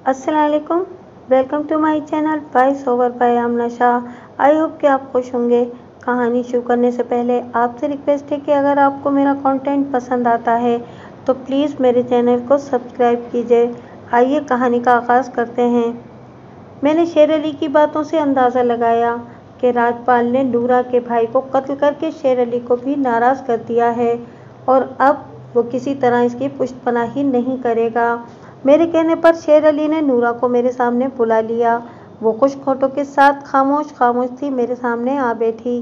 अस्सलाम वालेकुम, welcome to my channel voice over by Aamna Shah. I hope कि आप खुश होंगे। कहानी शुरू करने से पहले आपसे रिक्वेस्ट है कि अगर आपको मेरा कंटेंट पसंद आता है तो प्लीज़ मेरे चैनल को सब्सक्राइब कीजिए। आइए कहानी का आगाज़ करते हैं। मैंने शेर अली की बातों से अंदाज़ा लगाया कि राजपाल ने नूरा के भाई को कत्ल करके शेर अली को भी नाराज़ कर दिया है और अब वो किसी तरह इसकी पुष्टपनाही नहीं करेगा। मेरे कहने पर शेर अली ने नूरा को मेरे सामने बुला लिया। वो खुश्क होठों के साथ खामोश खामोश थी मेरे सामने आ बैठी।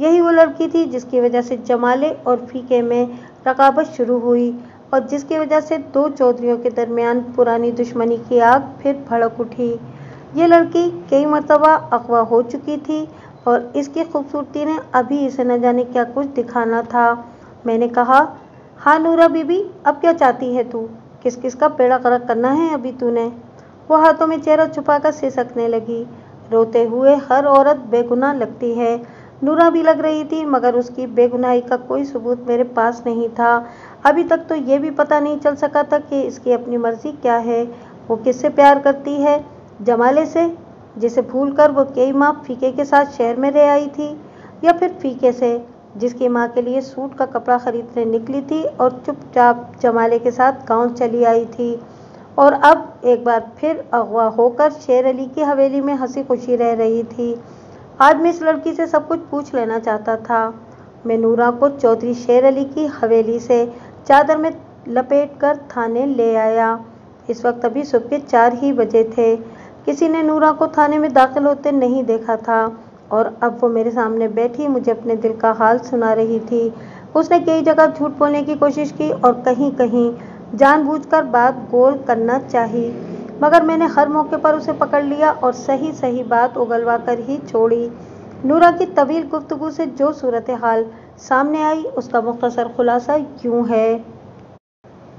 यही वो लड़की थी जिसकी वजह से जमाले और फीके में रकाबत शुरू हुई और जिसकी वजह से दो चौधरियों के दरमियान पुरानी दुश्मनी की आग फिर भड़क उठी। ये लड़की कई मरतबा अगवा हो चुकी थी और इसकी खूबसूरती ने अभी इसे न जाने क्या कुछ दिखाना था। मैंने कहा, हाँ नूरा बीबी, अब क्या चाहती है तू? किस किस का बेड़ा गर्क करना है अभी तूने? वो हाथों में चेहरा छुपाकर सिसकने लगी। रोते हुए हर औरत बेगुनाह लगती है। नूरा भी लग रही थी मगर उसकी बेगुनाही का कोई सबूत मेरे पास नहीं था। अभी तक तो ये भी पता नहीं चल सका था कि इसकी अपनी मर्जी क्या है। वो किससे प्यार करती है? जमाले से, जिसे भूलकर वो कई माह फीके के साथ शहर में रह आई थी, या फिर फीके से जिसकी माँ के लिए सूट का कपड़ा खरीदने निकली थी और चुपचाप जमाले के साथ गांव चली आई थी और अब एक बार फिर अगवा होकर शेर अली की हवेली में हंसी खुशी रह रही थी। आज मैं इस लड़की से सब कुछ पूछ लेना चाहता था। मैं नूरा को चौधरी शेर अली की हवेली से चादर में लपेट कर थाने ले आया। इस वक्त अभी सुबह के 4 ही बजे थे। किसी ने नूरा को थाने में दाखिल होते नहीं देखा था और अब वो मेरे सामने बैठी मुझे अपने दिल का हाल सुना रही थी। उसने कई जगह झूठ बोलने की कोशिश की और कहीं कहीं जानबूझकर बात गोल करना चाही, मगर मैंने हर मौके पर उसे पकड़ लिया और सही सही बात उगलवा कर ही छोड़ी। नूरा की तवील गुफ्तगू से जो सूरत हाल सामने आई उसका मुख्तसर खुलासा यूँ है।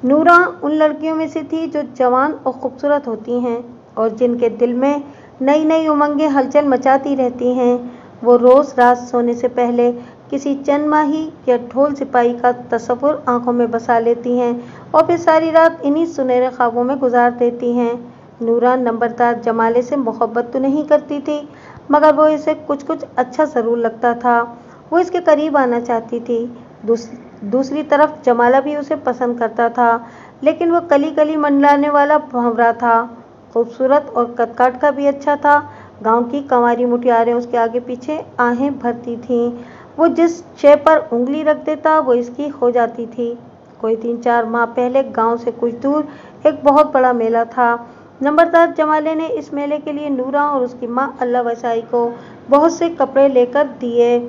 नूरा उन लड़कियों में से थी जो जवान और खूबसूरत होती हैं और जिनके दिल में नई नई उमंगें हलचल मचाती रहती हैं। वो रोज़ रात सोने से पहले किसी चंदमाही या ढोल सिपाही का तस्वुर आंखों में बसा लेती हैं और फिर सारी रात इन्हीं सुनहरे ख्वाबों में गुजार देती हैं। नूरा नंबरदार जमाले से मोहब्बत तो नहीं करती थी मगर वो इसे कुछ कुछ अच्छा ज़रूर लगता था। वो इसके करीब आना चाहती थी। दूसरी तरफ जमाला भी उसे पसंद करता था, लेकिन वो कली कली मंडलाने वाला भंवरा था। खूबसूरत और कद-काठ का भी अच्छा था। गांव की कंवारी मुटियारें उसके आगे पीछे आहें भरती थीं। वो जिस शय पर उंगली रख देता वो इसकी हो जाती थी। कोई 3-4 माह पहले गांव से कुछ दूर एक बहुत बड़ा मेला था। नंबरदार जमाले ने इस मेले के लिए नूरा और उसकी माँ अल्लाह वसाई को बहुत से कपड़े लेकर दिए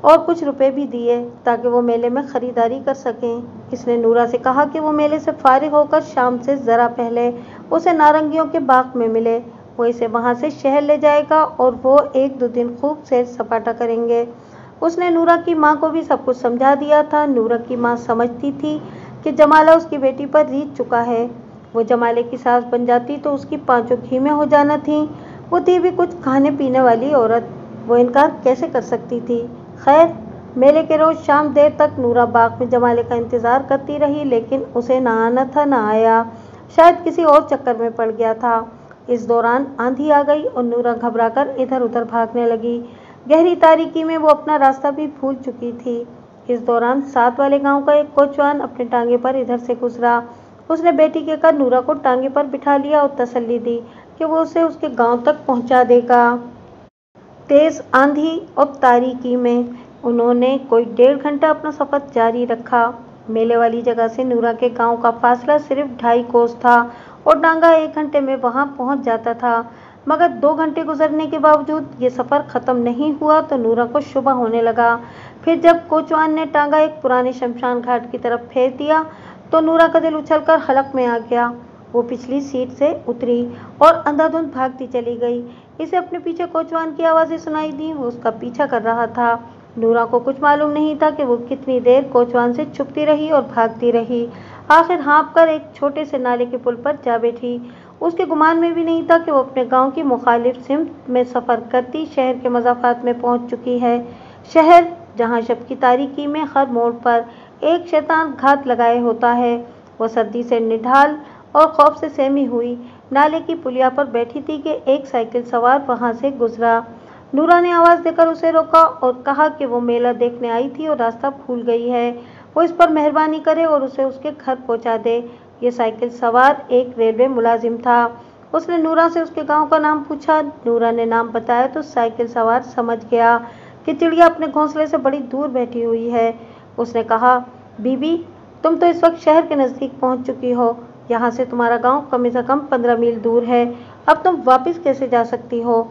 और कुछ रुपए भी दिए ताकि वो मेले में ख़रीदारी कर सकें। इसने नूरा से कहा कि वो मेले से फारिग होकर शाम से ज़रा पहले उसे नारंगियों के बाग में मिले। वो इसे वहाँ से शहर ले जाएगा और वो 1-2 दिन खूब सैर सपाटा करेंगे। उसने नूरा की माँ को भी सब कुछ समझा दिया था। नूरा की माँ समझती थी कि जमाला उसकी बेटी पर रीझ चुका है। वो जमाले की सास बन जाती तो उसकी पाँचों घी में हो जाना थी। वो थी भी कुछ खाने पीने वाली औरत, वो इनकार कैसे कर सकती थी। खैर, मेले के रोज़ शाम देर तक नूरा बाग में जमाले का इंतज़ार करती रही, लेकिन उसे ना आना था ना आया। शायद किसी और चक्कर में पड़ गया था। इस दौरान आंधी आ गई और नूरा घबराकर इधर उधर भागने लगी। गहरी तारीकी में वो अपना रास्ता भी भूल चुकी थी। इस दौरान साथ वाले गांव का एक कोचवान अपने टांगे पर इधर से गुजरा। उसने बेटी के कर नूरा को टांगे पर बिठा लिया और तसल्ली दी कि वो उसे उसके गांव तक पहुंचा देगा। तेज आंधी और तारीकी में उन्होंने कोई 1.5 घंटा अपना सफ़र जारी रखा। मेले वाली जगह से नूरा के गांव का फासला सिर्फ 2.5 कोस था और डांगा 1 घंटे में वहां पहुंच जाता था, मगर 2 घंटे गुजरने के बावजूद ये सफ़र ख़त्म नहीं हुआ तो नूरा को शुबा होने लगा। फिर जब कोचवान ने टांगा एक पुराने शमशान घाट की तरफ फेर दिया तो नूरा का दिल उछलकर हलक में आ गया। वो पिछली सीट से उतरी और अंधाधुंध भागती चली गई। इसे अपने पीछे कोचवान की आवाज़ें सुनाई दी। वो उसका पीछा कर रहा था। नूरा को कुछ मालूम नहीं था कि वो कितनी देर कोचवान से छुपती रही और भागती रही। आखिर हाँप कर एक छोटे से नाले के पुल पर जा बैठी। उसके गुमान में भी नहीं था कि वो अपने गांव की मुखालिफ सिमत में सफ़र करती शहर के मज़ाफ़ात में पहुंच चुकी है। शहर जहां शब की तारीकी में हर मोड़ पर एक शैतान घात लगाए होता है। वो सर्दी से निढाल और खौफ से सहमी हुई नाले की पुलिया पर बैठी थी कि एक साइकिल सवार वहां से गुजरा। नूरा ने आवाज देकर उसे रोका और कहा कि वो मेला देखने आई थी और रास्ता भूल गई है, वो इस पर मेहरबानी करे और उसे उसके घर पहुंचा दे। ये साइकिल सवार एक रेलवे मुलाजिम था। उसने नूरा से उसके गांव का नाम पूछा। नूरा ने नाम बताया तो साइकिल सवार समझ गया कि चिड़िया अपने घोंसले से बड़ी दूर बैठी हुई है। उसने कहा, बीबी, तुम तो इस वक्त शहर के नजदीक पहुंच चुकी हो। यहाँ से तुम्हारा गांव कम से कम 15 मील दूर है। अब तुम वापस कैसे जा सकती हो?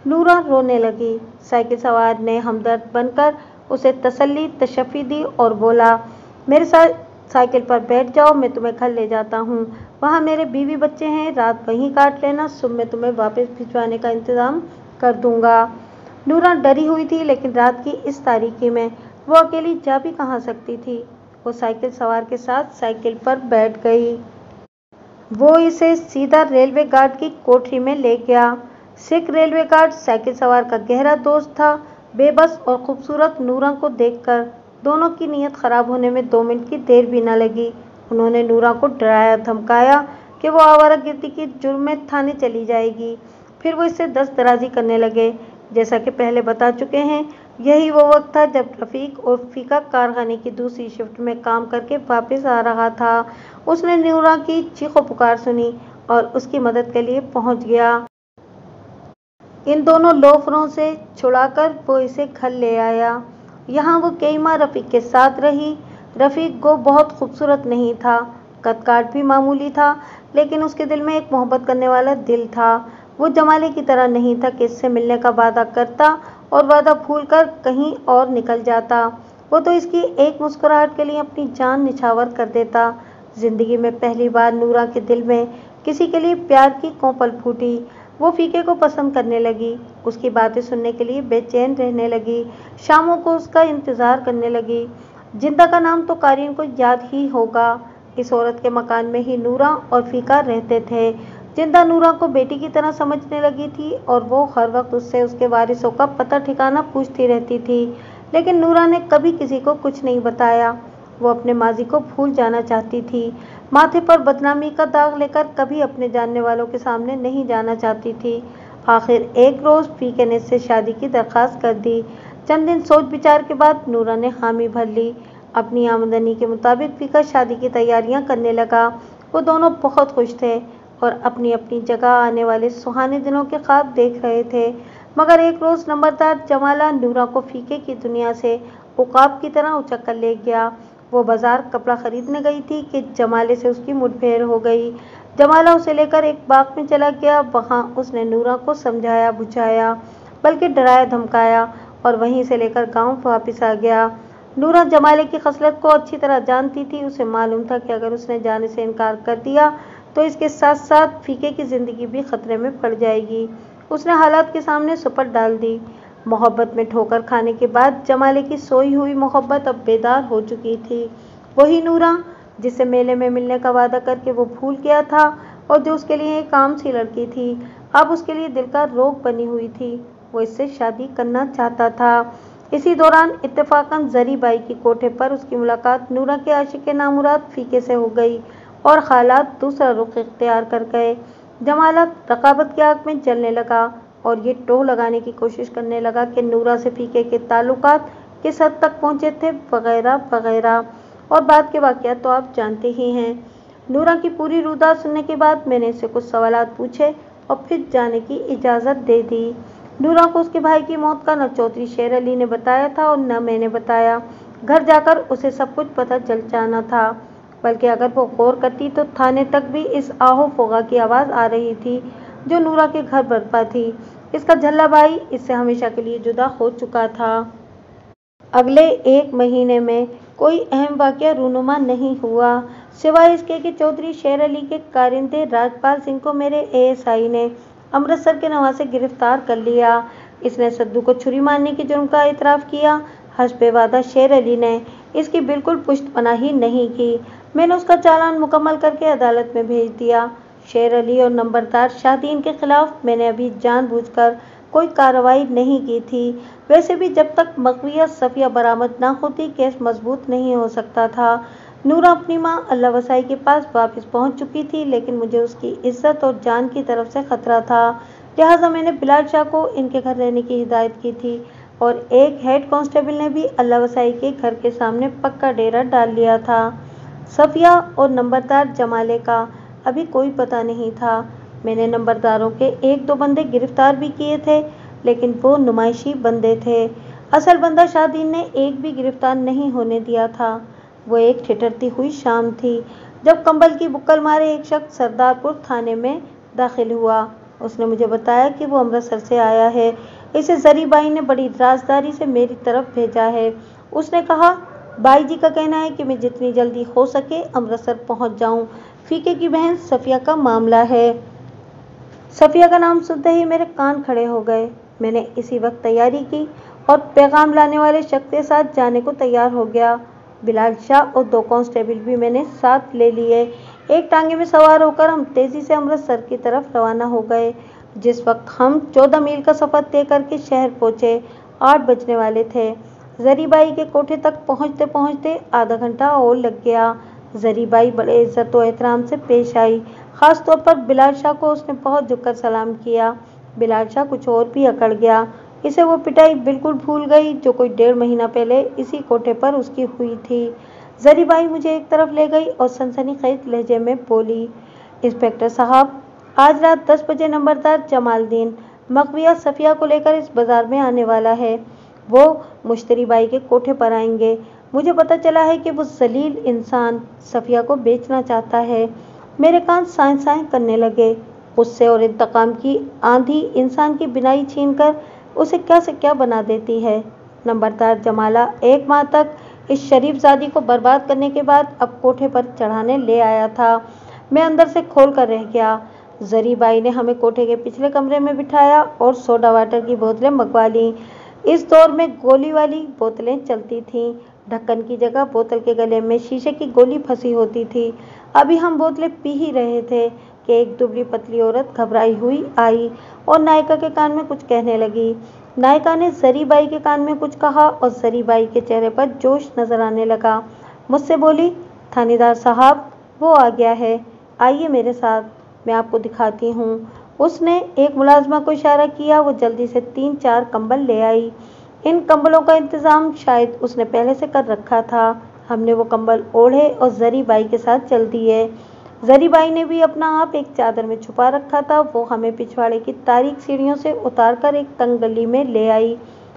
नूरा रोने लगी। साइकिल सवार ने हमदर्द बनकर उसे तसल्ली तशफ़ी दी और बोला, मेरे साथ साइकिल पर बैठ जाओ, मैं तुम्हें घर ले जाता हूँ। वहाँ मेरे बीवी बच्चे हैं, रात वहीं काट लेना, सुबह मैं तुम्हें वापस भिजवाने का इंतजाम कर दूंगा। नूरा डरी हुई थी, लेकिन रात की इस तारीकी में वो अकेली जा भी कहाँ सकती थी। वो साइकिल सवार के साथ साइकिल पर बैठ गई। वो इसे सीधा रेलवे गार्ड की कोठरी में ले गया। सिख रेलवे गार्ड साइकिल सवार का गहरा दोस्त था। बेबस और खूबसूरत नूरा को देखकर दोनों की नीयत खराब होने में 2 मिनट की देर भी न लगी। उन्होंने नूरा को डराया धमकाया कि वो आवारागर्दी के जुर्म में थाने चली जाएगी। फिर वो इससे दस्तदराजी करने लगे। जैसा कि पहले बता चुके हैं, यही वो वक्त था जब रफीक और फीका कारखाने की दूसरी शिफ्ट में काम करके वापस आ रहा था। उसने नूरा की चीखो पुकार सुनी और उसकी मदद के लिए पहुंच गया। इन दोनों लोफरों से छुड़ाकर वो इसे घर ले आया। यहाँ वो कई माह रफीक के साथ रही। रफीक गो बहुत खूबसूरत नहीं था, कद-काठ भी मामूली था, लेकिन उसके दिल में एक मोहब्बत करने वाला दिल था। वो जमाले की तरह नहीं था कि इससे मिलने का वादा करता और वादा भूलकर कहीं और निकल जाता। वो तो इसकी एक मुस्कुराहट के लिए अपनी जान निछावर कर देता। जिंदगी में पहली बार नूरा के दिल में किसी के लिए प्यार की कोपल फूटी। वो फीके को पसंद करने लगी, उसकी बातें सुनने के लिए बेचैन रहने लगी, शामों को उसका इंतजार करने लगी। जिंदा का नाम तो कारीन को याद ही होगा। इस औरत के मकान में ही नूरा और फीका रहते थे। जिंदा नूरा को बेटी की तरह समझने लगी थी और वो हर वक्त उससे उसके वारिसों का पता ठिकाना पूछती रहती थी, लेकिन नूरा ने कभी किसी को कुछ नहीं बताया। वो अपने माजी को भूल जाना चाहती थी, माथे पर बदनामी का दाग लेकर कभी अपने जानने वालों के सामने नहीं जाना चाहती थी। आखिर एक रोज फीके ने इससे शादी की दरखास्त कर दी। चंद दिन सोच विचार के बाद नूरा ने हामी भर ली। अपनी आमदनी के मुताबिक फीका शादी की तैयारियां करने लगा। वो दोनों बहुत खुश थे और अपनी अपनी जगह आने वाले सुहाने दिनों के ख्वाब देख रहे थे। मगर एक रोज नंबरदार जमाला नूरा को फीके की दुनिया से उकाब की तरह उचक कर ले गया। वो बाजार कपड़ा खरीदने गई थी कि जमाले से उसकी मुठभेड़ हो गई। जमाला उसे लेकर एक बाग में चला गया। वहां उसने नूरा को समझाया बुझाया, बल्कि डराया धमकाया और वहीं से लेकर गांव वापस आ गया। नूरा जमाले की खसलत को अच्छी तरह जानती थी। उसे मालूम था कि अगर उसने जाने से इनकार कर दिया तो इसके साथ साथ फीके की जिंदगी भी खतरे में पड़ जाएगी। उसने हालात के सामने सुपड़ डाल दी। मोहब्बत में ठोकर खाने के बाद जमाले की सोई हुई मोहब्बत अब बेदार हो चुकी थी। वही नूरा जिसे मेले में मिलने का वादा करके वो भूल गया था और जो उसके लिए एक आम सी लड़की थी, अब उसके लिए दिल का रोग बनी हुई थी। वो इससे शादी करना चाहता था। इसी दौरान इत्तेफाकन जरी बाई की कोठे पर उसकी मुलाकात नूरा के आशिक नामुराद फीके से हो गई और हालात दूसरा रुख इख्तियार कर गए। जमाला रकाबत की आग में जलने लगा और ये टोह लगाने की कोशिश करने लगा कि नूरा से फीके के ताल्लुकात किस हद तक पहुंचे थे, वगैरह वगैरह। और बाद के वाक़यात तो आप जानते ही हैं। नूरा की पूरी रुदात सुनने के बाद मैंने इससे कुछ सवालात पूछे और फिर जाने की इजाज़त दे दी। नूरा को उसके भाई की मौत का न चौधरी शेर अली ने बताया था और न मैंने बताया। घर जाकर उसे सब कुछ पता चल जाना था, बल्कि अगर वो गौर करती तो थाने तक भी इस आहो फोगा की आवाज़ आ रही थी जो नूरा के घर बरपा थी। इसका झल्ला भाई इससे हमेशा के लिए जुदा हो चुका था। अगले 1 महीने में कोई अहम वाक़या रूनुमा नहीं हुआ, सिवाय इसके कि चौधरी शेर अली के कारिंदे राजपाल सिंह को मेरे एएसआई ने अमृतसर के नवासे गिरफ्तार कर लिया। इसने सद्दू को छुरी मारने के जुर्म का इतराफ़ किया। हस्बे वादा शेर अली ने इसकी बिल्कुल पुश्तपनाही नहीं की। मैंने उसका चालान मुकम्मल करके अदालत में भेज दिया। शेर अली और नंबरदार शाहदीन के खिलाफ मैंने अभी जानबूझकर कोई कार्रवाई नहीं की थी। वैसे भी जब तक मकविया सफिया बरामद न होती केस मजबूत नहीं हो सकता था। नूरा अपनी माँ अल्लाह वसाई के पास वापस पहुंच चुकी थी, लेकिन मुझे उसकी इज्जत और जान की तरफ से खतरा था। लिहाजा मैंने बिलाल शाह को इनके घर रहने की हिदायत की थी और एक हेड कांस्टेबल ने भी अल्लाह वसाई के घर के सामने पक्का डेरा डाल लिया था। सफिया और नंबरदार जमाले का अभी कोई पता नहीं था। मैंने नंबरदारों के 1-2 बंदे गिरफ्तार भी किए थे, लेकिन वो नुमाइशी बंदे थे। असल बंदा शाहदीन ने एक भी गिरफ्तार नहीं होने दिया था। वो एक ठिठुरती हुई शाम थी जब कंबल की बुक्कल मारे एक शख्स सरदारपुर थाने में दाखिल हुआ। उसने मुझे बताया कि वो अमृतसर से आया है। इसे जरी बाई ने बड़ी राजदारी से मेरी तरफ भेजा है। उसने कहा, बाई जी का कहना है कि मैं जितनी जल्दी हो सके अमृतसर पहुंच जाऊं। फीके की बहन सफिया का मामला है। सफिया का नाम सुनते ही मेरे कान खड़े हो गए। मैंने इसी वक्त तैयारी की और पैगाम लाने वाले शख्स के साथ जाने को तैयार हो गया। बिलाल शाह और 2 कांस्टेबल भी मैंने साथ ले लिए। एक टांगे में सवार होकर हम तेजी से अमृतसर की तरफ रवाना हो गए। जिस वक्त हम 14 मील का सफर तय करके शहर पहुंचे, 8 बजने वाले थे। जरीबाई के कोठे तक पहुंचते पहुंचते आधा घंटा और लग गया। जरीबाई बड़े इज्जत और एहतराम से पेश आई। खास तौर पर बिलाल शाह को उसने बहुत झुककर सलाम किया। बिलाल शाह कुछ और भी अकड़ गया। इसे वो पिटाई बिल्कुल भूल गई जो कोई 1.5 महीना पहले इसी कोठे पर उसकी हुई थी। जरीबाई मुझे एक तरफ ले गई और सनसनीखेज लहजे में बोली, इंस्पेक्टर साहब, आज रात 10 बजे नंबरदार जमालदीन मकविया सफिया को लेकर इस बाजार में आने वाला है। वो मुश्तरी बाई के कोठे पर आएंगे। मुझे पता चला है कि वो जलील इंसान सफिया को बेचना चाहता है। मेरे कान साए साए करने लगे। गुस्से और इंतकाम की आंधी इंसान की बिनाई छीनकर उसे क्या से क्या बना देती है। नंबरदार जमाला 1 माह तक इस शरीफ जादी को बर्बाद करने के बाद अब कोठे पर चढ़ाने ले आया था। मैं अंदर से खोल कर रह गया। जरीबाई ने हमें कोठे के पिछले कमरे में बिठाया और सोडा वाटर की बोतलें मंगवा लीं। इस दौर में गोली वाली बोतलें चलती थीं। ढक्कन की जगह बोतल के गले में शीशे की गोली फंसी होती थी। अभी हम बोतलें पी ही रहे थे कि एक दुबली पतली औरत घबराई हुई आई और नायिका के कान में कुछ कहने लगी। नायिका ने जरीबाई के कान में कुछ कहा और जरीबाई के चेहरे पर जोश नजर आने लगा। मुझसे बोली, थानेदार साहब, वो आ गया है, आइए मेरे साथ, मैं आपको दिखाती हूँ। उसने एक मुलाजमा को इशारा किया। वो जल्दी से 3-4 कंबल ले आई। इन कंबलों का इंतजाम शायद उसने पहले से कर रखा था। हमने वो कंबल ओढ़े और जरीबाई के साथ चल दिए। जरीबाई ने भी अपना आप एक चादर में छुपा रखा था। वो हमें पिछवाड़े की तारीक सीढ़ियों से उतारकर एक तंग गली में ले आई।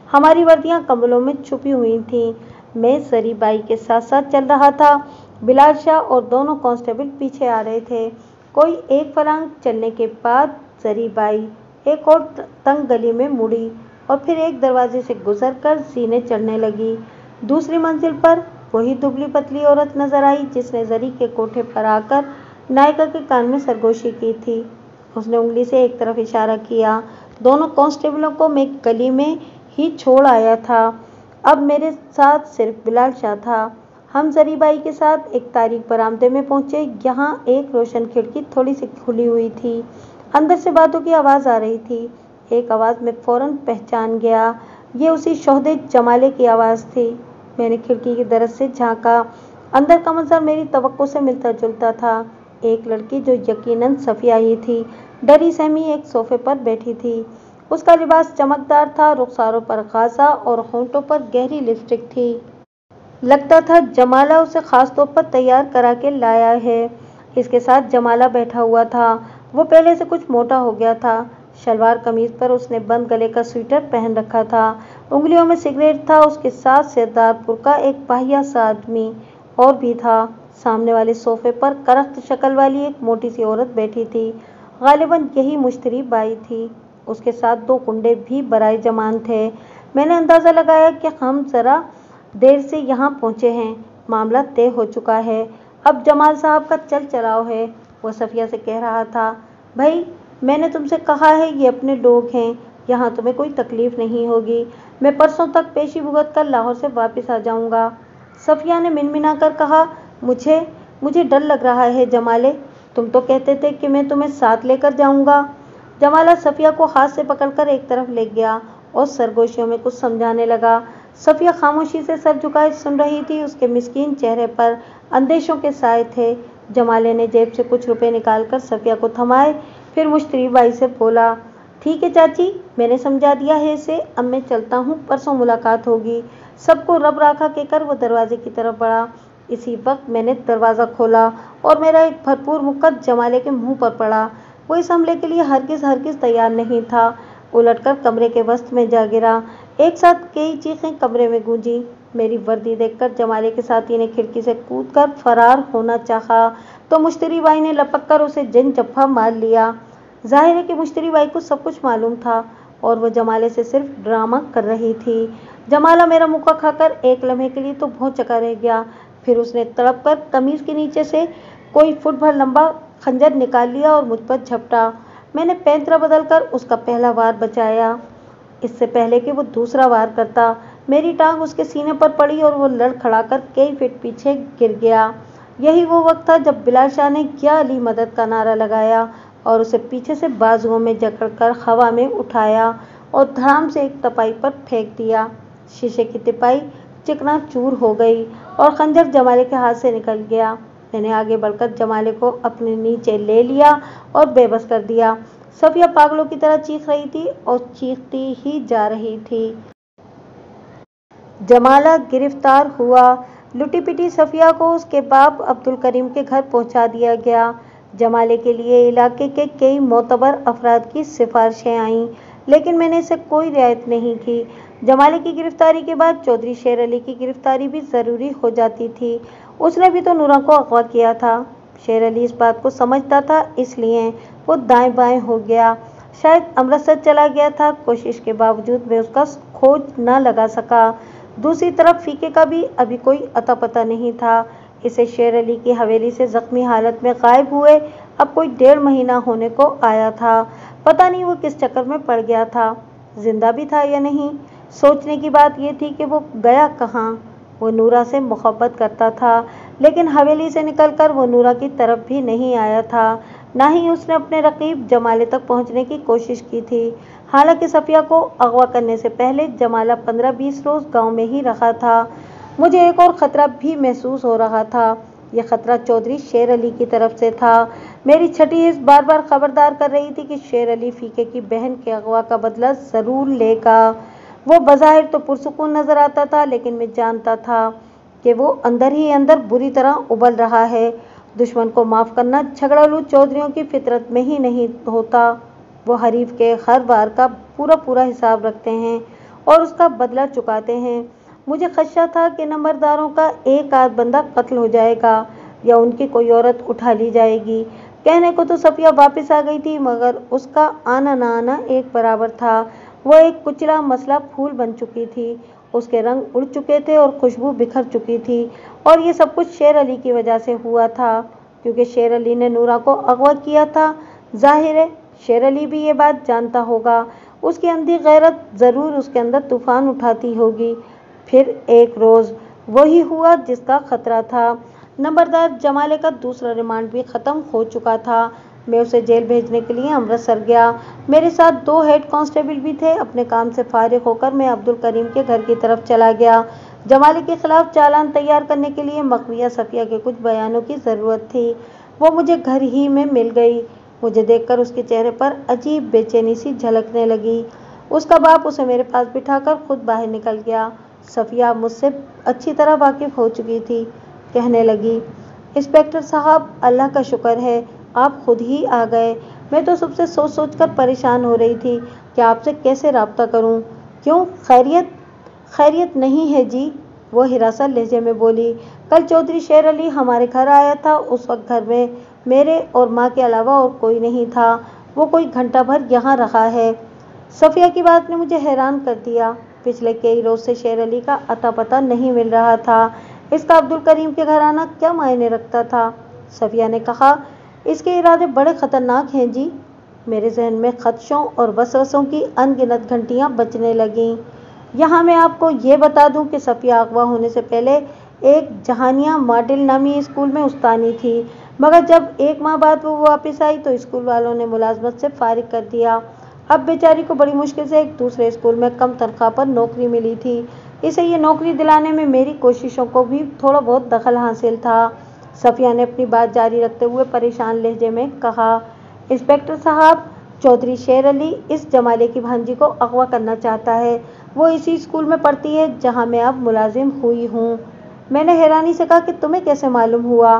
हमारी वर्दियां कंबलों में छुपी हुई थीं। मैं जरीबाई के साथ साथ चल रहा था। बिलाल शाह और दोनों कांस्टेबल पीछे आ रहे थे। कोई एक फलांग चलने के बाद जरीबाई एक और तंग गली में मुड़ी और फिर एक दरवाजे से गुजरकर सीने चढ़ने लगी। दूसरी मंजिल पर वही दुबली पतली औरत नजर आई जिसने जरी के कोठे पर आकर नायिका के कान में सरगोशी की थी। उसने उंगली से एक तरफ इशारा किया। दोनों कांस्टेबलों को मैं गली में ही छोड़ आया था। अब मेरे साथ सिर्फ बिलाल शाह था। हम जरीबाई के साथ एक तारीक बरामदे में पहुंचे। यहाँ एक रोशन खिड़की थोड़ी सी खुली हुई थी। अंदर से बातों की आवाज़ आ रही थी। एक आवाज़ में फौरन पहचान गया। ये उसी शोहदे जमाले की आवाज़ थी। मैंने खिड़की की दरज से झांका। अंदर का मंजर मेरी तवक्को से मिलता जुलता था। एक लड़की जो यकीनन सफिया ही थी, डरी सहमी एक सोफे पर बैठी थी। उसका लिबास चमकदार था। रुखसारों पर गाज़ा और होंठों पर गहरी लिपस्टिक थी। लगता था जमाला उसे खास तौर पर तैयार करा के लाया है। इसके साथ जमाला बैठा हुआ था। वो पहले से कुछ मोटा हो गया था। शलवार कमीज पर उसने बंद गले का स्वेटर पहन रखा था। उंगलियों में सिगरेट था। उसके साथ सरदारपुर का एक बाहिया सा आदमी और भी था। सामने वाले सोफे पर करख्त शक्ल वाली एक मोटी सी औरत बैठी थी। गालिबन यही मुश्तरी बाई थी। उसके साथ 2 गुंडे भी बराए जमान थे। मैंने अंदाज़ा लगाया कि हम ज़रा देर से यहाँ पहुँचे हैं। मामला तय हो चुका है। अब जमाल साहब का चल चलाव है। वो सफिया से कह रहा था, भाई, मैंने तुमसे कहा है ये अपने लोग हैं, यहाँ तुम्हें कोई तकलीफ नहीं होगी। मैं परसों तक पेशी भुगत कर लाहौर से वापस आ जाऊँगा। सफिया ने मिनमिना कर कहा, मुझे डर लग रहा है जमाले। तुम तो कहते थे कि मैं तुम्हें साथ लेकर जाऊँगा। जमाला सफिया को हाथ से पकड़कर एक तरफ ले गया और सरगोशियों में कुछ समझाने लगा। صفیہ خاموشی سے سر جھکائے سن رہی تھی۔ اس کے مسکین چہرے پر اندیشوں کے سائے تھے۔ جمالے نے جیب سے کچھ روپے نکال کر صفیہ کو تھمائے، پھر مشتری بائی سے بولا، ٹھیک ہے چاچی، میں نے سمجھا دیا ہے اسے، اب میں چلتا ہوں، پرسوں ملاقات ہوگی۔ سب کو رب راکھا کہہ کر وہ دروازے کی طرف بڑھا۔ اسی وقت میں نے دروازہ کھولا اور میرا ایک بھرپور مکہ جمالے کے منہ پر پڑا۔ وہ اس حملے کے لیے ہرگز تیار نہیں تھا۔ الٹ کر کمرے کے وسط میں جا گرا۔ ایک ساتھ کئی چیخیں کمرے میں گونجیں۔ میری وردی دیکھ کر جمالے کے ساتھی نے کھڑکی سے کود کر فرار ہونا چاہا تو مشتری بائی نے لپک کر اسے جن جپھا مار لیا۔ ظاہر ہے کہ مشتری بائی کو سب کچھ معلوم تھا اور وہ جمالے سے صرف ڈرامہ کر رہی تھی۔ جمالہ میرا مکہ کھا کر ایک لمحے کے لیے تو بھونچکا رہ گیا، پھر اس نے تڑپ کر قمیض کے نیچے سے کوئی فٹ بھر لمبا خنجر نکال لیا اور مجھ پر جھپٹا۔ میں نے پینترا بدل کر اس کا پہلا وار بچایا، اس سے پہلے کہ وہ دوسرا وار کرتا۔ میری ٹانگ اس کے سینے پر پڑی اور وہ لڑکھڑا کر کئی فٹ پیچھے گر گیا۔ یہی وہ وقت تھا جب بلال شاہ نے یا علی مدد کا نعرہ لگایا اور اسے پیچھے سے بازوؤں میں جکڑ کر ہوا میں اٹھایا اور دھڑام سے ایک تپائی پر پھینک دیا۔ شیشے کی تپائی چکنا چور ہو گئی اور خنجر جمالے کے ہاتھ سے نکل گیا۔ میں نے آگے بڑھ کر جمالے کو اپنے نیچے لے لیا اور بے بس کر دیا۔ صفیہ پاگلوں کی طرح چیخ رہی تھی اور چیختی ہی جا رہی تھی۔ جمالہ گرفتار ہوا۔ لٹی پٹی صفیہ کو اس کے باپ عبدالکریم کے گھر پہنچا دیا گیا۔ جمالے کے لیے علاقے کے کئی معتبر افراد کی سفارشیں آئیں، لیکن میں نے اسے کوئی رعایت نہیں کی۔ جمالے کی گرفتاری کے بعد چودھری شیر علی کی گرفتاری بھی ضروری ہو جاتی تھی۔ اس نے بھی تو نورا کو اغوا کیا تھا۔ شیر علی اس بات کو سمجھتا تھا، اس لیے وہ دائیں بائیں ہو گیا۔ شاید امرتسر چلا گیا تھا۔ کوشش کے باوجود میں اس کا کھوج نہ لگا سکا۔ دوسری طرف فیقے کا بھی ابھی کوئی اتا پتا نہیں تھا۔ اسے شیر علی کی حویلی سے زخمی حالت میں غائب ہوئے اب کوئی 1.5 مہینہ ہونے کو آیا تھا۔ پتا نہیں وہ کس چکر میں پڑ گیا تھا، زندہ بھی تھا یا نہیں۔ سوچنے کی بات یہ تھی کہ وہ گیا کہاں۔ وہ نورا سے محبت کرتا تھا، لیکن حویلی سے نکل کر وہ نورا کی طرف بھی نہیں آیا تھا، نہ ہی اس نے اپنے رقیب جمالے تک پہنچنے کی کوشش کی تھی۔ حالانکہ صفیہ کو اغوا کرنے سے پہلے جمالہ 15-20 روز گاؤں میں ہی رہا تھا۔ مجھے ایک اور خطرہ بھی محسوس ہو رہا تھا۔ یہ خطرہ چودھری شیر علی کی طرف سے تھا۔ میری چھٹی حس بار بار خبردار کر رہی تھی کہ شیر علی فیقے کی بہن کے اغوا کا بدلہ ضرور لے گا۔ وہ بظاہر تو پرسکون نظر آتا تھا، لیکن میں جانتا تھا کہ وہ اندر ہی اندر بری طرح ابل رہا ہے۔ دشمن کو معاف کرنا جھگڑالو چودھریوں کی فطرت میں ہی نہیں ہوتا۔ وہ حریف کے ہر وار کا پورا حساب رکھتے ہیں اور اس کا بدلہ چکاتے ہیں۔ مجھے خدشہ تھا کہ نمبرداروں کا ایک آدھ بندہ قتل ہو جائے گا یا ان کی کوئی عورت اٹھا لی جائے گی۔ کہنے کو تو صفیہ واپس آ گئی تھی، مگر اس کا آنا نہ آنا ایک برابر تھا۔ وہ ایک کچلا مسلہ پھول بن چکی تھی، اس کے رنگ اڑ چکے تھے اور خوشبو بکھر چکی تھی، اور یہ سب کچھ شیر علی کی وجہ سے ہوا تھا، کیونکہ شیر علی نے نورا کو اغوا کیا تھا۔ ظاہر ہے شیر علی بھی یہ بات جانتا ہوگا۔ اس کی اندھی غیرت ضرور اس کے اندر طوفان اٹھاتی ہوگی۔ پھر ایک روز وہی ہوا جس کا خطرہ تھا۔ نمبردار جمالے کا دوسرا ریمانڈ بھی ختم ہو چکا تھا۔ میں اسے جیل بھیجنے کے لیے امرتسر گیا۔ میرے ساتھ 2 ہیڈ کانسٹیبل بھی تھے۔ اپنے کام سے فارغ ہو کر میں عبدالکریم کے گھر کی طرف چلا گیا۔ جمالے کے خلاف چالان تیار کرنے کے لیے مخفیہ صفیہ کے کچھ بیانوں کی ضرورت تھی۔ وہ مجھے گھر ہی میں مل گئی۔ مجھے دیکھ کر اس کے چہرے پر عجیب بے چینی سی جھلکنے لگی۔ اس کا باپ اسے میرے پاس بٹھا کر خود باہر نکل گیا۔ صفیہ مجھ سے اچھی طرح واقف ہو چکی تھی۔ کہنے لگی، انسپکٹر صاحب، اللہ کا شکر ہے آپ خود ہی آ گئے۔ میں تو صبح سے سوچ کر پریشان ہو رہی تھی کہ آپ سے کیسے رابطہ کروں۔ کیوں، خیریت؟ خیریت نہیں ہے جی، وہ ہراساں لہجے میں بولی۔ کل چودھری شیر علی ہمارے گھر آیا تھا۔ اس وقت گھر میں میرے اور ماں کے علاوہ اور کوئی نہیں تھا۔ وہ کوئی گھنٹہ بھر یہاں رہا ہے۔ صفیہ کی بات نے مجھے حیران کر دیا۔ پچھلے کئی روز سے شیر علی کا اتا پتا نہیں مل رہا تھا۔ اس کا عبدالکریم کے گھر آنا کیا معنی رکھتا تھا؟ صفیہ نے کہا، اس کے ارادے بڑے خطرناک ہیں جی۔ میرے ذہن میں خدشوں اور وسوسوں کی ان گنت گھنٹیاں بجنے لگیں۔ یہاں میں آپ کو یہ بتا دوں کہ صفیہ اغوا ہونے سے پہلے ایک جہانیہ ماڈل نامی اسکول میں استانی تھی، مگر جب 1 ماہ بعد وہ واپس آئی تو اسکول والوں نے ملازمت سے فارغ کر دیا۔ اب بیچاری کو بڑی مشکل سے ایک دوسرے اسکول میں کم تنخواہ پر نوکری ملی تھی۔ इसे ये नौकरी दिलाने में मेरी कोशिशों को भी थोड़ा बहुत दखल हासिल था। सफिया ने अपनी बात जारी रखते हुए परेशान लहजे में कहा, इंस्पेक्टर साहब, चौधरी शेर अली इस जमाले की भांजी को अगवा करना चाहता है। वो इसी स्कूल में पढ़ती है जहां मैं अब मुलाजिम हुई हूँ। मैंने हैरानी से कहा कि तुम्हें कैसे मालूम हुआ?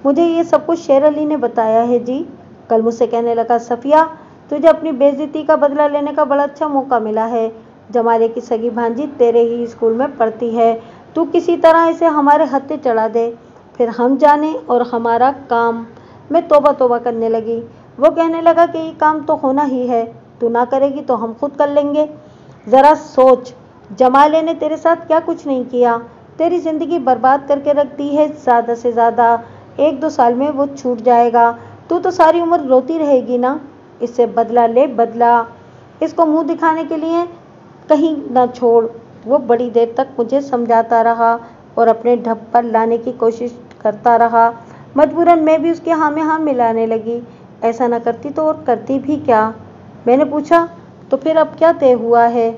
मुझे ये सब कुछ शेर अली ने बताया है जी। कल मुझसे कहने लगा, सफिया, तुझे अपनी बेइज्जती का बदला लेने का बड़ा अच्छा मौका मिला है। जमाले की सगी भांजी तेरे ही स्कूल में पढ़ती है। तू किसी तरह इसे हमारे हत्थे चढ़ा दे, फिर हम जाने और हमारा काम। मैं तौबा तौबा करने लगी। वो कहने लगा कि ये काम तो होना ही है, तू ना करेगी तो हम खुद कर लेंगे। जरा सोच, जमाले ने तेरे साथ क्या कुछ नहीं किया, तेरी जिंदगी बर्बाद करके रख दी है। ज्यादा से ज्यादा 1-2 साल में वो छूट जाएगा। तू तो सारी उम्र रोती रहेगी ना। इससे बदला ले, बदला। इसको मुंह दिखाने के लिए कहीं न छोड़। वो बड़ी देर तक मुझे समझाता रहा और अपने ढप पर लाने की कोशिश करता रहा। मजबूरन मैं भी उसके हाँ में हाँ मिलाने लगी। ऐसा न करती तो और करती भी क्या? मैंने पूछा, तो फिर अब क्या तय हुआ है?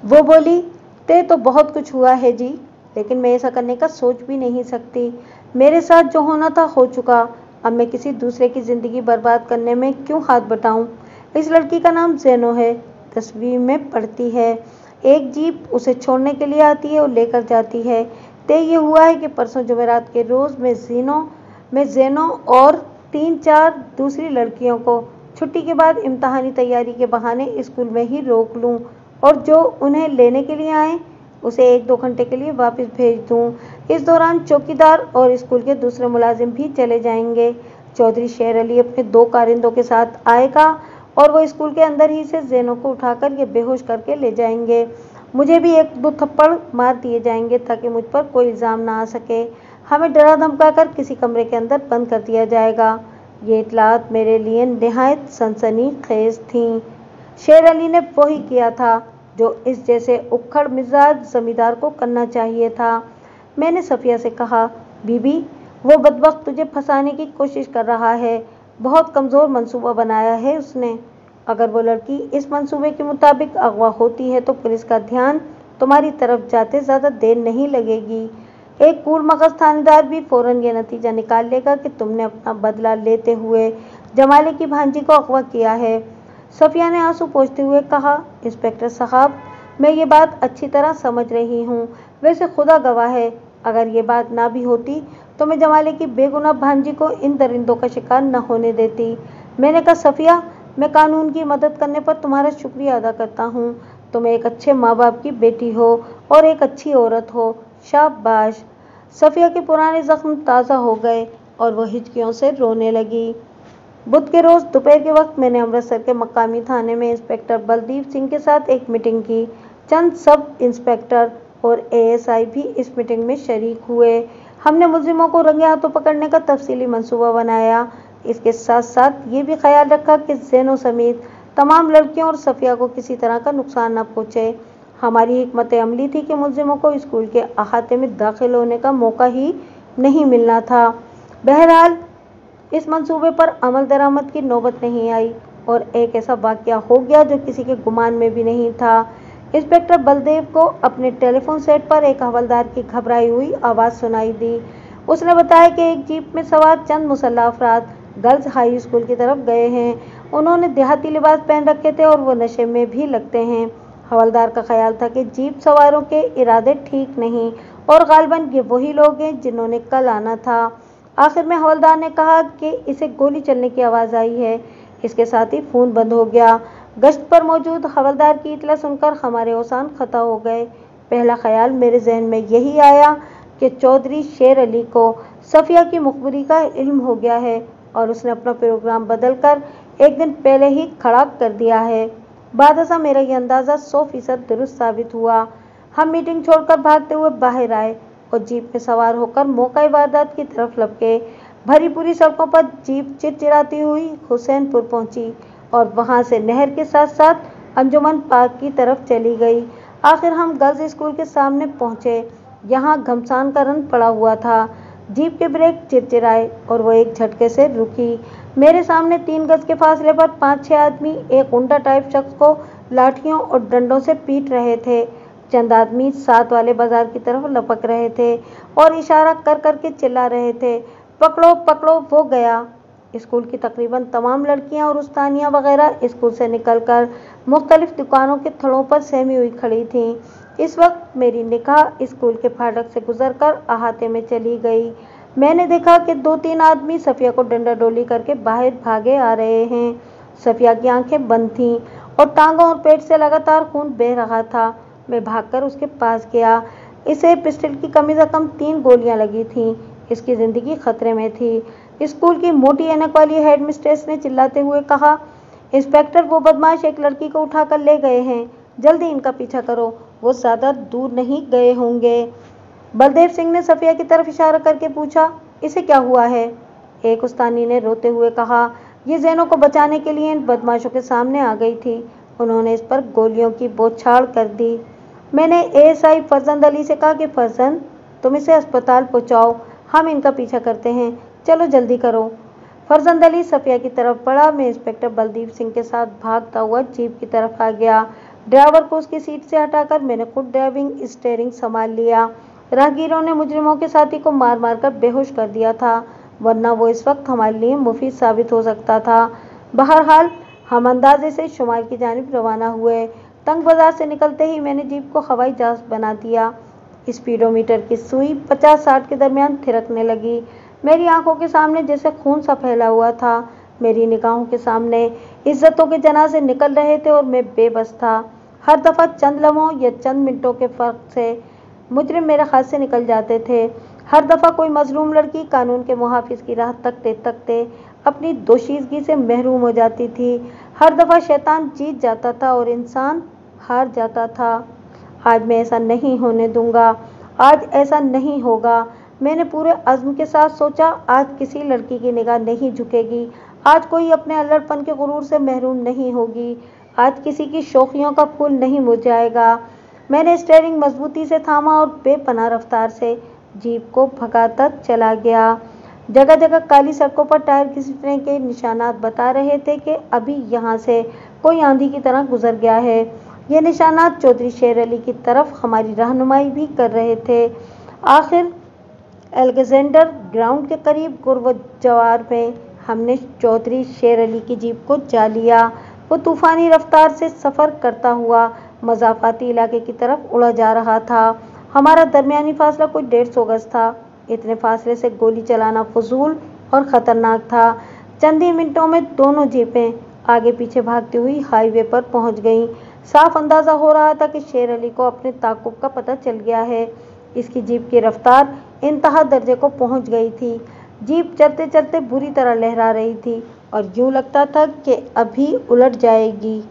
वो बोली, तय तो बहुत कुछ हुआ है जी, लेकिन मैं ऐसा करने का सोच भी नहीं सकती। मेरे साथ जो होना था हो चुका। अब मैं किसी दूसरे की जिंदगी बर्बाद करने में क्यों हाथ बटाऊं? इस लड़की का नाम ज़ैनो है, 10वीं में पढ़ती है। एक जीप उसे छोड़ने के लिए आती है और लेकर जाती है। तय ये हुआ है कि परसों जुमेरात के रोज़ मैं ज़ैनो और 3-4 दूसरी लड़कियों को छुट्टी के बाद इम्तहानी तैयारी के बहाने स्कूल में ही रोक लूं और जो उन्हें लेने के लिए आए उसे 1-2 घंटे के लिए वापस भेज दूं। इस दौरान चौकीदार और स्कूल के दूसरे मुलाजिम भी चले जाएंगे। चौधरी शेर अली अपने 2 कारिंदों के साथ आएगा और वो स्कूल के अंदर ही से ज़ैनो को उठाकर ये बेहोश करके ले जाएंगे। मुझे भी 1-2 थप्पड़ मार दिए जाएंगे ताकि मुझ पर कोई इल्ज़ाम ना आ सके। हमें डरा धमका कर किसी कमरे के अंदर बंद कर दिया जाएगा। ये इत्तलात मेरे लिए निहायत सनसनीखेज थीं। शेर अली ने वही किया था जो इस जैसे उखड़ मिजाज जमींदार को करना चाहिए था। मैंने सफिया से कहा, बीबी, वो बदबख्त तुझे फंसाने की कोशिश कर रहा है। बहुत कमज़ोर मंसूबा बनाया है उसने। अगर वो लड़की इस मंसूबे के मुताबिक अगवा होती है तो पुलिस का ध्यान तुम्हारी तरफ जाते ज़्यादा देर नहीं लगेगी। एक कूड़ मगज़ थानेदार भी फौरन ये नतीजा निकाल लेगा कि तुमने अपना बदला लेते हुए जमाले की भांजी को अगवा किया है। सफिया ने आंसू पोंछते हुए कहा, इंस्पेक्टर साहब, मैं ये बात अच्छी तरह समझ रही हूँ। वैसे खुदा गवाह है, अगर ये बात ना भी होती तो मैं जमाले की बेगुनाह भांजी को इन दरिंदों का शिकार न होने देती। मैंने कहा, सफिया, मैं कानून की मदद करने पर तुम्हारा शुक्रिया अदा करता हूँ। तुम एक अच्छे माँ बाप की बेटी हो और एक अच्छी औरत हो। शाबाश। सफिया के पुराने जख्म ताज़ा हो गए और वो हिचकियों से रोने लगी। बुध के रोज़ दोपहर के वक्त मैंने अमृतसर के मकामी थाने में इंस्पेक्टर बलदीप सिंह के साथ एक मीटिंग की। चंद सब इंस्पेक्टर और एएसआई भी इस मीटिंग में शरीक हुए। हमने मुलजिमों को रंगे हाथों पकड़ने का तफसीली मंसूबा बनाया। इसके साथ साथ ये भी ख्याल रखा कि ज़ैनो समेत तमाम लड़कियों और सफिया को किसी तरह का नुकसान न पहुँचे। हमारी हिकमत अमली थी कि मुलजिमों को स्कूल के अहाते में दाखिल होने का मौका ही नहीं मिलना था। बहरहाल इस मंसूबे पर अमल दरामद की नौबत नहीं आई और एक ऐसा वाक़या हो गया जो किसी के गुमान में भी नहीं था। इंस्पेक्टर बलदेव को अपने टेलीफोन सेट पर एक हवलदार की घबराई हुई आवाज़ सुनाई दी। उसने बताया कि एक जीप में सवार चंद मुसल्लह अफराद गर्ल्स हाई स्कूल की तरफ गए हैं। उन्होंने देहाती लिबास पहन रखे थे और वो नशे में भी लगते हैं। हवलदार का ख्याल था कि जीप सवारों के इरादे ठीक नहीं और गालिबन ये वही लोग हैं जिन्होंने कल आना था। आखिर में हवलदार ने कहा कि इसे गोली चलने की आवाज़ आई है। इसके साथ ही फ़ोन बंद हो गया। गश्त पर मौजूद हवलदार की इतला सुनकर हमारे औसान खता हो गए। पहला ख्याल मेरे जहन में यही आया कि चौधरी शेर अली को सफिया की मुखबिरी का इल्म हो गया है और उसने अपना प्रोग्राम बदल कर एक दिन पहले ही खड़ा कर दिया है। बादशाह मेरा यह अंदाज़ा 100% दुरुस्त साबित हुआ। हम मीटिंग छोड़कर भागते हुए बाहर आए और जीप में सवार होकर मौका वारदात की तरफ लपके। भरी पूरी सड़कों पर जीप चिरचिराती हुई हुसैनपुर पहुंची और वहां से नहर के साथ साथ अंजुमन पार्क की तरफ चली गई। आखिर हम गर्ल्स स्कूल के सामने पहुंचे। यहाँ घमसान का रन पड़ा हुआ था। जीप के ब्रेक चिरचिराए और वो एक झटके से रुकी। मेरे सामने 3 गज के फासले पर 5-6 आदमी एक गुंडा टाइप शख्स को लाठियों और डंडों से पीट रहे थे। चंद आदमी साथ वाले बाजार की तरफ लपक रहे थे और इशारा कर कर के चिल्ला रहे थे, पकड़ो पकड़ो वो गया। स्कूल की तकरीबन तमाम लड़कियां और उस्तानियां वगैरह स्कूल से निकलकर मुख्तलिफ दुकानों के थड़ों पर सहमी हुई खड़ी थीं। इस वक्त मेरी निगाह स्कूल के फाटक से गुजरकर अहाते में चली गई। मैंने देखा कि 2-3 आदमी सफिया को डंडा डोली करके बाहर भागे आ रहे हैं। सफिया की आंखें बंद थीं और टांगों और पेट से लगातार खून बह रहा था। मैं भागकर उसके पास गया। इसे पिस्टल की कम से कम 3 गोलियां लगी थीं। इसकी जिंदगी खतरे में थी। स्कूल की मोटी ऐनक वाली हेड मिस्ट्रेस ने चिल्लाते हुए कहा, इंस्पेक्टर, वो बदमाश एक लड़की को उठाकर ले गए हैं, जल्दी इनका पीछा करो, वो ज्यादा दूर नहीं गए होंगे। बलदेव सिंह ने सफिया की तरफ इशारा करके पूछा, इसे क्या हुआ है? एक उस्तानी ने रोते हुए कहा, ये ज़ैनो को बचाने के लिए इन बदमाशों के सामने आ गई थी, उन्होंने इस पर गोलियों की बौछार कर दी। मैंने एएसआई फरजंद अली से कहा कि फरजंद, तुम इसे अस्पताल पहुंचाओ, हम इनका पीछा करते हैं, चलो जल्दी करो। फरजंद अली सफिया की तरफ बढ़ा। मैं इंस्पेक्टर बलदेव सिंह के साथ भागता हुआ जीप की तरफ आ गया। ड्राइवर को उसकी सीट से हटाकर मैंने खुद ड्राइविंग स्टीयरिंग संभाल लिया। राहगीरों ने मुजरिमों के साथी को मार मार कर बेहोश कर दिया था, वरना वो इस वक्त हमारे लिए मुफीद साबित हो सकता था। बहरहाल हम अंदाजे से शुमाल की जानिब रवाना हुए। तंग बाजार से निकलते ही मैंने जीप को हवाई जहाज बना दिया। स्पीडोमीटर की सुई 50-60 के दरमियान थिरकने लगी। मेरी आंखों के सामने जैसे खून सा फैला हुआ था। मेरी निगाहों के सामने इज्जतों के जनाजे निकल रहे थे और मैं बेबस था। हर दफा चंद लम्हों या चंद मिनटों के फर्क से मुजरिम मेरे हाथ से निकल जाते थे। हर दफा कोई मजलूम लड़की कानून के मुहाफिज की राह तकते तकते अपनी दोशीजगी से महरूम हो जाती थी। हर दफा शैतान जीत जाता था और इंसान हार जाता था। आज मैं ऐसा नहीं होने दूंगा, आज ऐसा नहीं होगा। मैंने पूरे अज़्म के साथ सोचा, आज किसी लड़की की निगाह नहीं झुकेगी, आज कोई अपने अल्लड़पन के गुरूर से महरूम नहीं होगी, आज किसी की शौखियों का फूल नहीं मुरझाएगा। मैंने स्टीयरिंग मजबूती से थामा और बेपनाह रफ्तार से जीप को भगाता चला गया। जगह जगह काली सड़कों पर टायर घिसटने के निशानात बता रहे थे कि अभी यहाँ से कोई आंधी की तरह गुजर गया है। ये निशानात चौधरी शेर अली की तरफ हमारी रहनुमाई भी कर रहे थे। आखिर अलेक्जेंडर ग्राउंड के करीब गुरवजवार में हमने चौधरी शेर अली की जीप को जा लिया। वो तूफानी रफ्तार से सफ़र करता हुआ मज़ाफ़ाती इलाके की तरफ उड़ा जा रहा था। हमारा दरमियानी फासला कोई 150 गज था। इतने फासले से गोली चलाना फजूल और ख़तरनाक था। चंद ही मिनटों में दोनों जीपें आगे पीछे भागती हुई हाईवे पर पहुंच गईं। साफ अंदाज़ा हो रहा था कि शेर अली को अपने ताक़ुब का पता चल गया है। इसकी जीप की रफ्तार इंतहा दर्जे को पहुंच गई थी। जीप चलते चलते बुरी तरह लहरा रही थी और यूं लगता था कि अभी उलट जाएगी।